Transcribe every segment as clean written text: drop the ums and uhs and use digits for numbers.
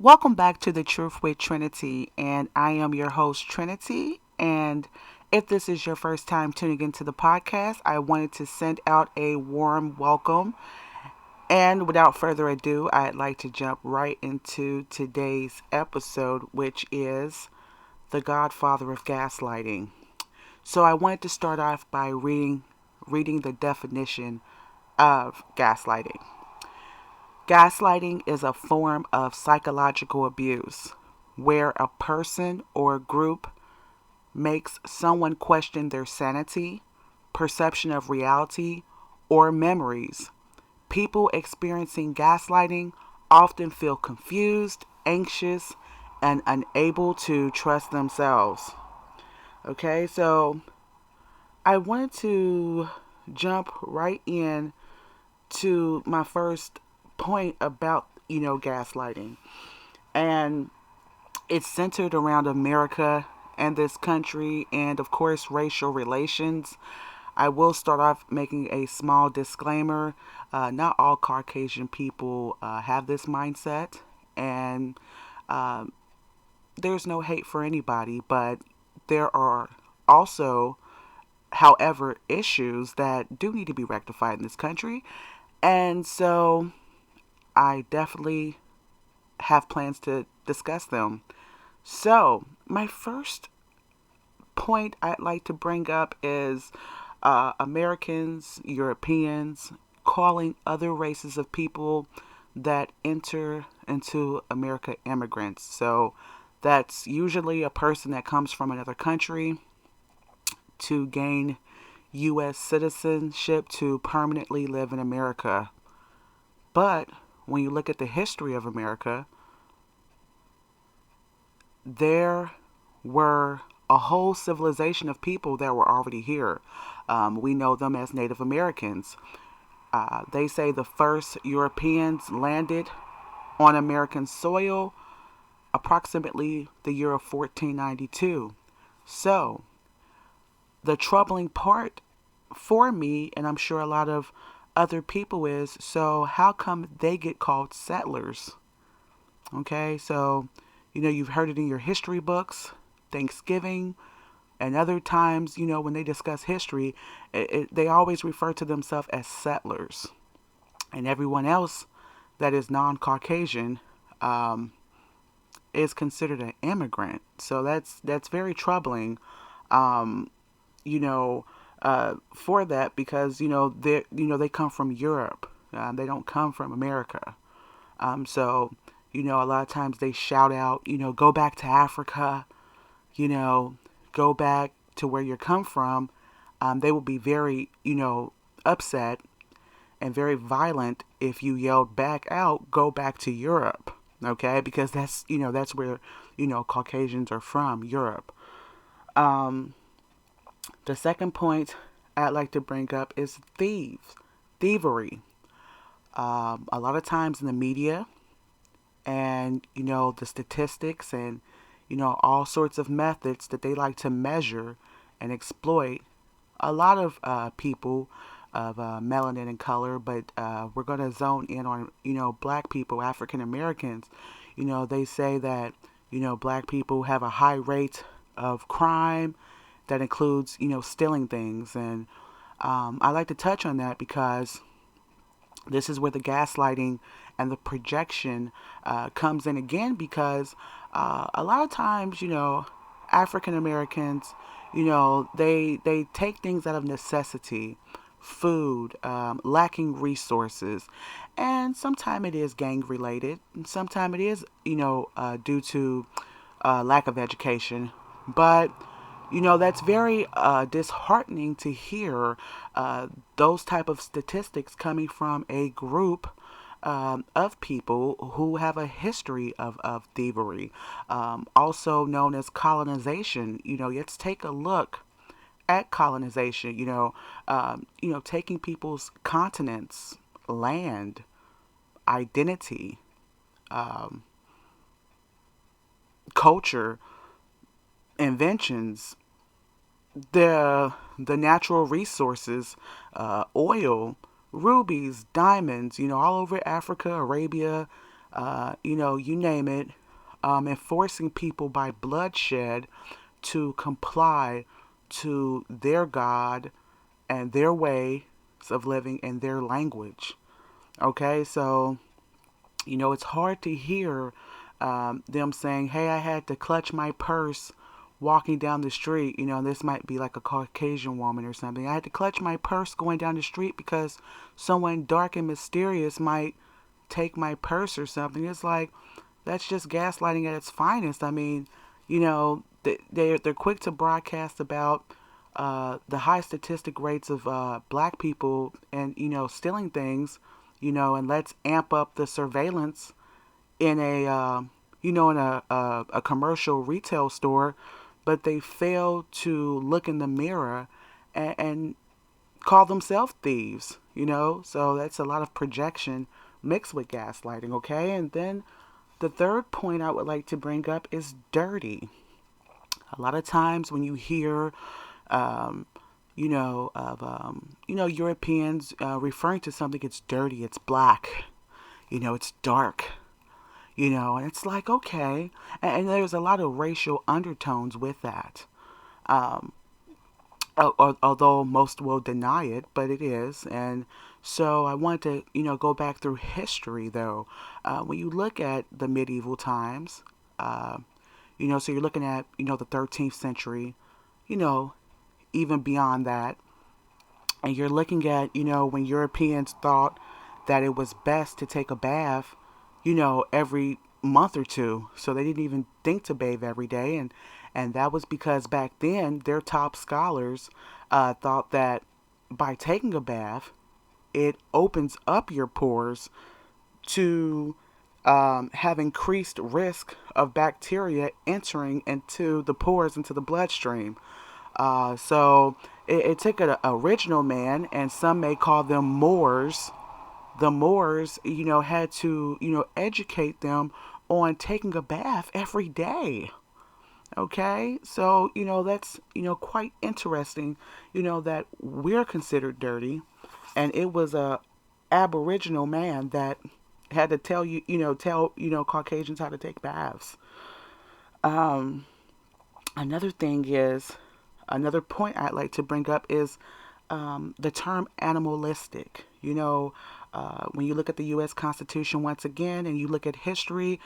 Welcome back to the Truth with Trinity, and I am your host, Trinity. And if this is your first time tuning into the podcast, I wanted to send out a warm welcome. And without further ado, I'd like to jump right into today's episode, which is The Godfather of Gaslighting. So I wanted to start off by reading the definition of gaslighting. Gaslighting is a form of psychological abuse where a person or group makes someone question their sanity, perception of reality, or memories. People experiencing gaslighting often feel confused, anxious, and unable to trust themselves. Okay, so I wanted to jump right in to my first point about, gaslighting. And it's centered around America and this country and, of course, racial relations. I will start off making a small disclaimer. Not all Caucasian people have this mindset, and um, there's no hate for anybody, but there are also, however, issues that do need to be rectified in this country. And so I definitely have plans to discuss them. So, my first point I'd like to bring up is Americans, Europeans calling other races of people that enter into America immigrants. So, that's usually a person that comes from another country to gain U.S. citizenship to permanently live in America. But when you look at the history of America, there were a whole civilization of people that were already here. We know them as Native Americans. They say the first Europeans landed on American soil approximately the year of 1492. So, the troubling part for me, and I'm sure a lot of other people, is so how come they get called settlers? Okay, so you've heard it in your history books, Thanksgiving, and other times, when they discuss history, they always refer to themselves as settlers. And everyone else that is non Caucasian is considered an immigrant. So that's very troubling, um, you know, for that because, they come from Europe. They don't come from America. So, a lot of times they shout out, go back to Africa, you know, go back to where you come from. They will be very, upset and very violent if you yelled back out, go back to Europe. Okay, because that's where, Caucasians are from, Europe. Um, the second point I'd like to bring up is thievery. A lot of times in the media, and the statistics and all sorts of methods that they like to measure and exploit a lot of people of melanin and color, but we're going to zone in on black people, African Americans. They say that black people have a high rate of crime that includes stealing things, and I like to touch on that because this is where the gaslighting and the projection comes in again because a lot of times, African Americans, they take things out of necessity, food, lacking resources, and sometimes it is gang related, and sometimes it is, due to lack of education. But that's very disheartening to hear those type of statistics coming from a group of people who have a history of thievery, also known as colonization. Let's take a look at colonization. Taking people's continents, land, identity, um, culture, inventions, the natural resources, oil, rubies, diamonds, all over Africa, Arabia, you name it, enforcing people by bloodshed to comply to their God and their ways of living and their language. Okay, so it's hard to hear them saying, "Hey, I had to clutch my purse walking down the street." This might be like a Caucasian woman or something. "I had to clutch my purse going down the street because someone dark and mysterious might take my purse or something." It's like that's just gaslighting at its finest. I mean, they're quick to broadcast about the high statistic rates of black people and stealing things, and let's amp up the surveillance in a commercial retail store, but they fail to look in the mirror and call themselves thieves. So that's a lot of projection mixed with gaslighting. Okay, and then the third point I would like to bring up is dirty. A lot of times when you hear of Europeans referring to something, it's dirty, it's black, it's dark, and it's like, okay. And there's a lot of racial undertones with that. Um, Although most will deny it, but it is. And so I want to, go back through history though. When you look at the medieval times, uh, so you're looking at, the 13th century, you know, even beyond that. And you're looking at, when Europeans thought that it was best to take a bath, every month or two. So they didn't even think to bathe every day. And that was because back then their top scholars thought that by taking a bath, it opens up your pores to have increased risk of bacteria entering into the pores, into the bloodstream. So it took an original man, and some may call them Moors. The Moors, had to, educate them on taking a bath every day. Okay, so that's quite interesting. That we're considered dirty, and it was a Aboriginal man that had to tell Caucasians how to take baths. Um, Another thing is, another point I'd like to bring up is the term animalistic. When you look at the U.S. Constitution once again and you look at history,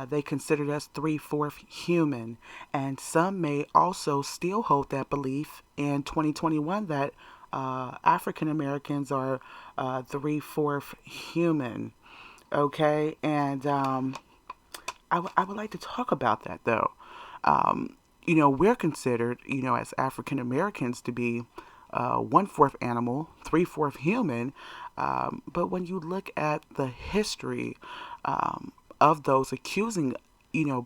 they considered us three-fourth human. And some may also still hold that belief in 2021 that African Americans are three-fourth human. Okay, and I would like to talk about that though. We're considered, as African Americans to be one-fourth animal, three-fourth human. But when you look at the history of those accusing,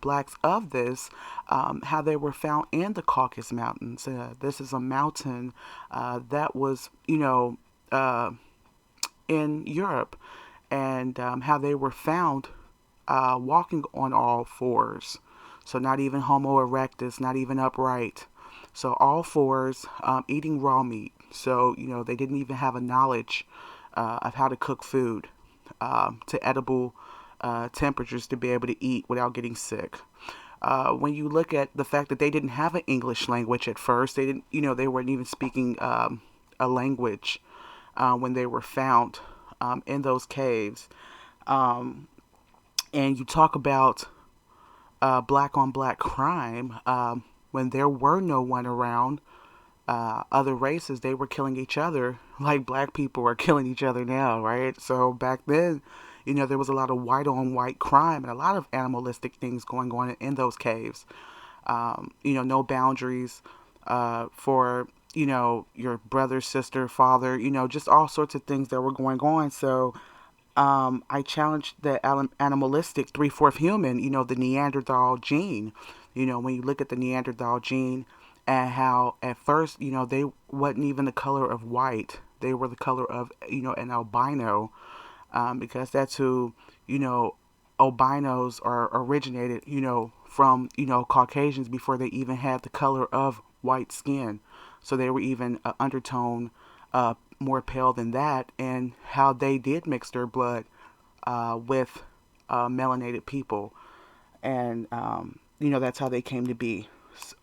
blacks of this, how they were found in the Caucasus Mountains. This is a mountain that was, in Europe, and how they were found walking on all fours. So not even Homo erectus, not even upright. So all fours, eating raw meat. So, they didn't even have a knowledge of how to cook food to edible temperatures to be able to eat without getting sick. When you look at the fact that they didn't have an English language at first, they didn't, they weren't even speaking a language when they were found in those caves. Um, and you talk about black on black crime, when there were no one around, other races, they were killing each other like black people are killing each other now, right? So back then, there was a lot of white on white crime and a lot of animalistic things going on in those caves. No boundaries for, your brother, sister, father, just all sorts of things that were going on. So I challenged the animalistic three-fourth human, the Neanderthal gene. When you look at the Neanderthal gene and how at first, they wasn't even the color of white. They were the color of, an albino, because that's who, albinos are originated, from, Caucasians before they even had the color of white skin. So they were even an undertone more pale than that, and how they did mix their blood with melanated people. And, that's how they came to be,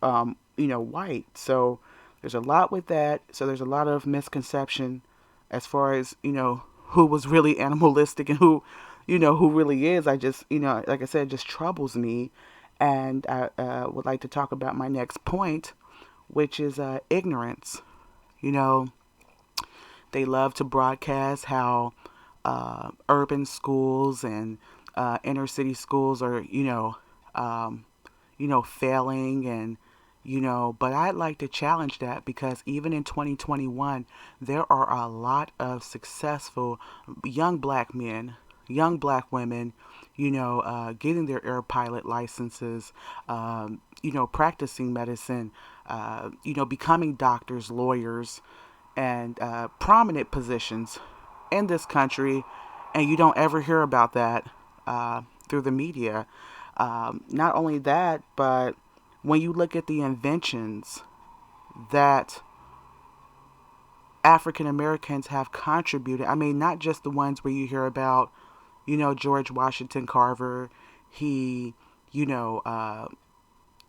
white. So there's a lot with that. So there's a lot of misconception as far as, who was really animalistic and who really is. I just, like I said, just troubles me. And I would like to talk about my next point, which is ignorance. You know, they love to broadcast how urban schools and inner city schools are, um, failing and, but I'd like to challenge that because even in 2021, there are a lot of successful young black men, young black women, getting their air pilot licenses, practicing medicine, becoming doctors, lawyers, and prominent positions in this country, and you don't ever hear about that through the media. Not only that, but when you look at the inventions that African Americans have contributed, I mean, not just the ones where you hear about, George Washington Carver, he, you know, uh,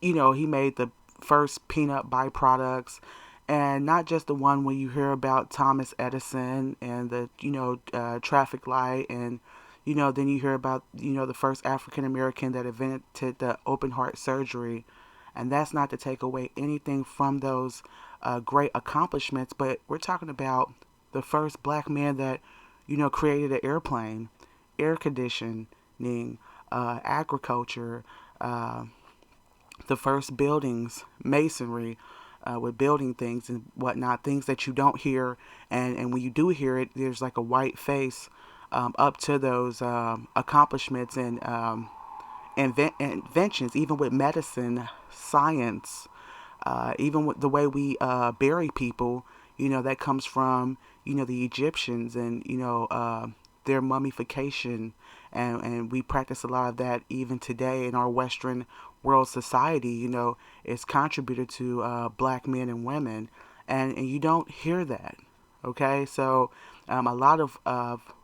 he made the first peanut byproducts, and not just the one when you hear about Thomas Edison and the, traffic light, and, then you hear about, the first African American that invented the open heart surgery. And that's not to take away anything from those great accomplishments, but we're talking about the first black man that, created an airplane, air conditioning, agriculture, uh, the first buildings, masonry, with building things and whatnot, things that you don't hear. And when you do hear it, there's like a white face up to those accomplishments and inventions, even with medicine, science, even with the way we bury people, that comes from, the Egyptians and, their mummification. And we practice a lot of that even today in our Western world society, it's contributed to black men and women. And you don't hear that. Okay. So a lot of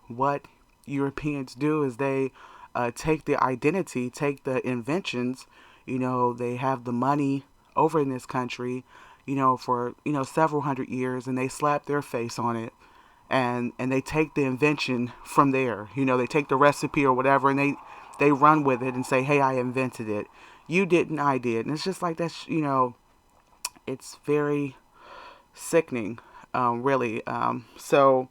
what Europeans do is they take the identity, take the inventions, they have the money over in this country, for, several hundred years, and they slap their face on it. And they take the invention from there. They take the recipe or whatever, and they run with it and say, hey, I invented it. You didn't, I did. And it's just like that's, it's very sickening, really. So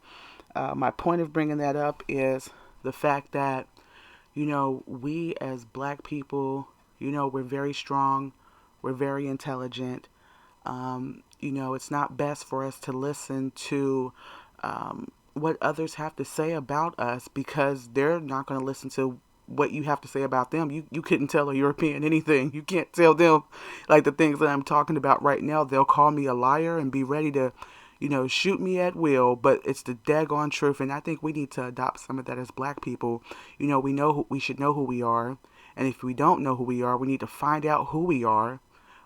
my point of bringing that up is the fact that, we as black people, we're very strong, we're very intelligent. It's not best for us to listen to what others have to say about us because they're not going to listen to what you have to say about them. You couldn't tell a European anything. You can't tell them like the things that I'm talking about right now. They'll call me a liar and be ready to, shoot me at will, but it's the daggone truth. And I think we need to adopt some of that as black people. We should know who we are. And if we don't know who we are, we need to find out who we are.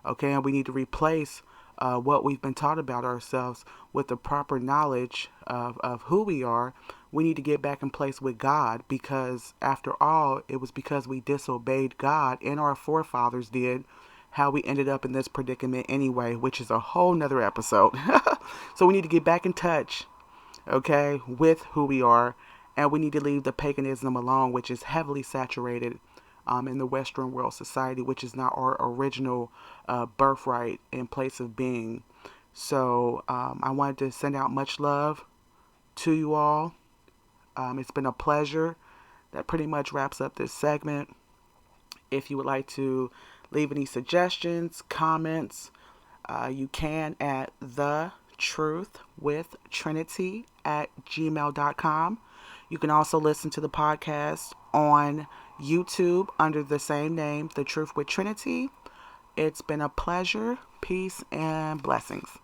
Okay. And we need to replace what we've been taught about ourselves with the proper knowledge of who we are. We need to get back in place with God because after all, it was because we disobeyed God and our forefathers did how we ended up in this predicament anyway, which is a whole nother episode. So we need to get back in touch, okay, with who we are, and we need to leave the paganism alone, which is heavily saturated in the Western world society, which is not our original birthright and place of being. So I wanted to send out much love to you all. It's been a pleasure. That pretty much wraps up this segment. If you would like to leave any suggestions, comments, you can at thetruthwithtrinity@gmail.com. You can also listen to the podcast on YouTube under the same name, The Truth with Trinity. It's been a pleasure. Peace and blessings.